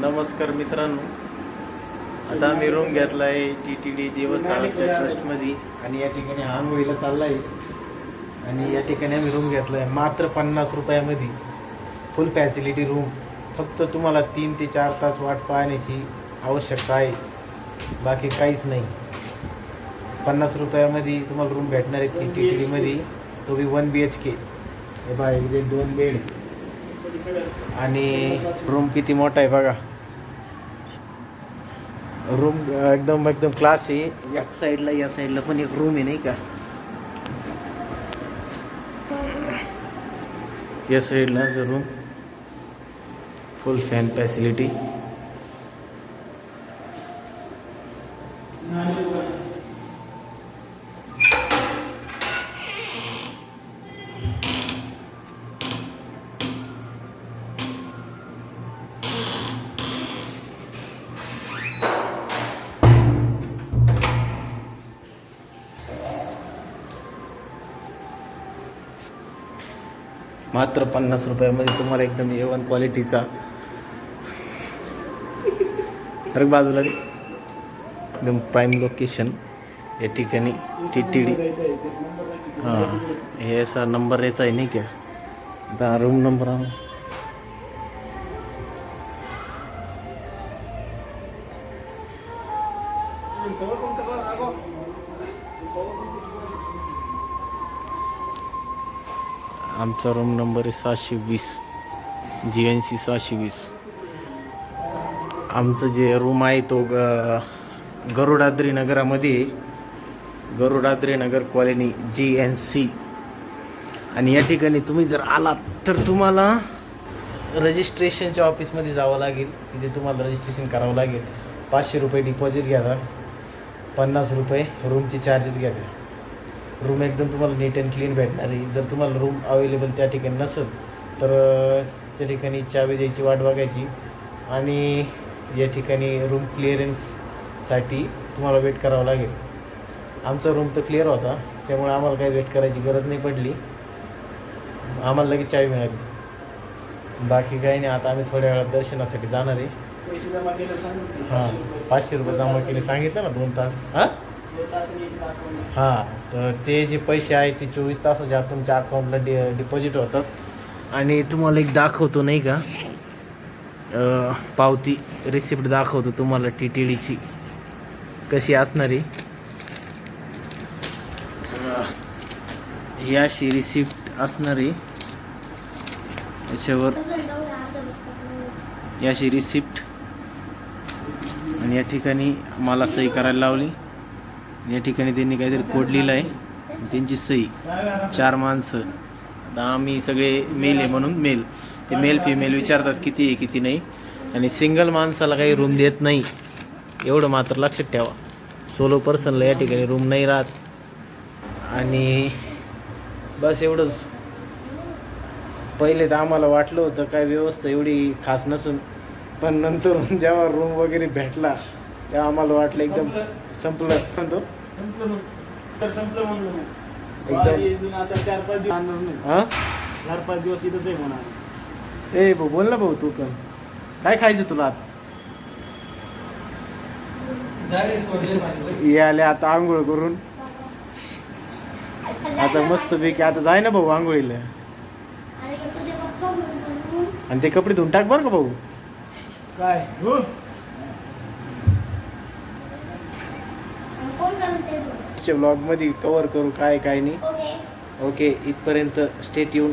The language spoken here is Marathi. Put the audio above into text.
नमस्कार मित्रांनो, आता आम्ही रूम घेतला आहे TTD देवस्थानच्या ट्रस्टमध्ये आणि या ठिकाणी आंघोळीला चालला आहे. आणि या ठिकाणी आम्ही रूम घेतला आहे मात्र 50 रुपयामध्ये फुल फॅसिलिटी रूम. फक्त तुम्हाला 3 ते 4 तास वाट पाहण्याची आवश्यकता आहे, बाकी काहीच नाही. 50 रुपयामध्ये तुम्हाला रूम भेटणार आहे TTDमध्ये, तो बी 1 BHK. हे बघा, इथे 2 बेड आणि रूम किती मोठा आहे बघा. रूम एकदम क्लास आहे. या साईडला पण एक रूम आहे नाही का, या साईडला रूम फुल फॅन फॅसिलिटी. मात्र 50 रुपयामध्ये तुम्हाला एकदम A1 क्वालिटीचा सरक बाजूला एकदम प्राईम लोकेशन या ठिकाणी TTD. हां, हे असा नंबर येत आहे नाही का, आता रूम नंबर आमचा रूम नंबर आहे 720 GNC 720. आमचं जे रूम आहे तो गरुडाद्री नगरामध्ये, गरुडाद्री नगर कॉलनी GNC. आणि या ठिकाणी तुम्ही जर आलात तर तुम्हाला रजिस्ट्रेशनच्या ऑफिसमध्ये जावं लागेल. तिथे तुम्हाला रजिस्ट्रेशन करावं लागेल. 500 रुपये डिपॉझिट घ्या, 50 रुपये रूमचे चार्जेस घ्या. रूम एकदम तुम्हाला नीट अँड क्लीन भेटणार आहे. जर तुम्हाला रूम अवेलेबल त्या ठिकाणी नसेल तर त्या ठिकाणी चावी द्यायची, वाट बघायची आणि या ठिकाणी रूम क्लिअरन्ससाठी तुम्हाला वेट करावं लागेल. आमचा रूम तर क्लिअर होता, त्यामुळे आम्हाला काही वेट करायची गरज नाही पडली. आम्हाला लगेच चावी मिळाली. बाकी काही नाही. आता आम्ही थोड्या वेळात दर्शनासाठी जाणार आहे. पैसे जमा केले सांगितले. हां, 500 रुपये जमा केले सांगितलं ना, 2 तास. हां, तर ते जे पैसे आहेत ते 24 तासाच्या आत तुमच्या अकाउंटला डिपॉझिट होतात. आणि तुम्हाला एक दाखवतो नाही का, पावती रिसिप्ट दाखवतो तुम्हाला TTDची कशी असणारी. ही अशी रिसिप्ट असणारी, याच्यावर याची रिसिप्ट आणि या ठिकाणी मला सही करायला लावली. या ठिकाणी त्यांनी काहीतरी कोड लिहिला आहे, त्यांची सही. 4 माणसं. आता आम्ही सगळे मेल आहे म्हणून मेल, ते मेल फिमेल विचारतात किती आहे किती नाही. आणि सिंगल माणसाला काही रूम देत नाही, एवढं मात्र लक्षात ठेवा. सोलो पर्सनला या ठिकाणी रूम नाही राहत. आणि बस एवढंच. पहिले तर आम्हाला वाटलं होतं काय व्यवस्था एवढी खास नसून, पण नंतर जेव्हा रूम वगैरे भेटला तेव्हा आम्हाला वाटलं एकदम संपलं. म्हणतो संपलं म्हणलं एकदम. आता 4-5 दिवस नाही. हां, 4-5 दिवस इथंच आहे म्हणा. ए भाऊ, बोल ना भाऊ, तू पण काय खायचं तुला आता? हे आले आता आंघोळ करून. आता मस्त पैकी आता जाय ना भाऊ आंघोळीला. आणि ते कपडे धुवून टाक बरं का भाऊ. काय ब्लॉग मध्ये कव्हर करू काय काय नाही. ओके, इथपर्यंत स्टे ट्यून.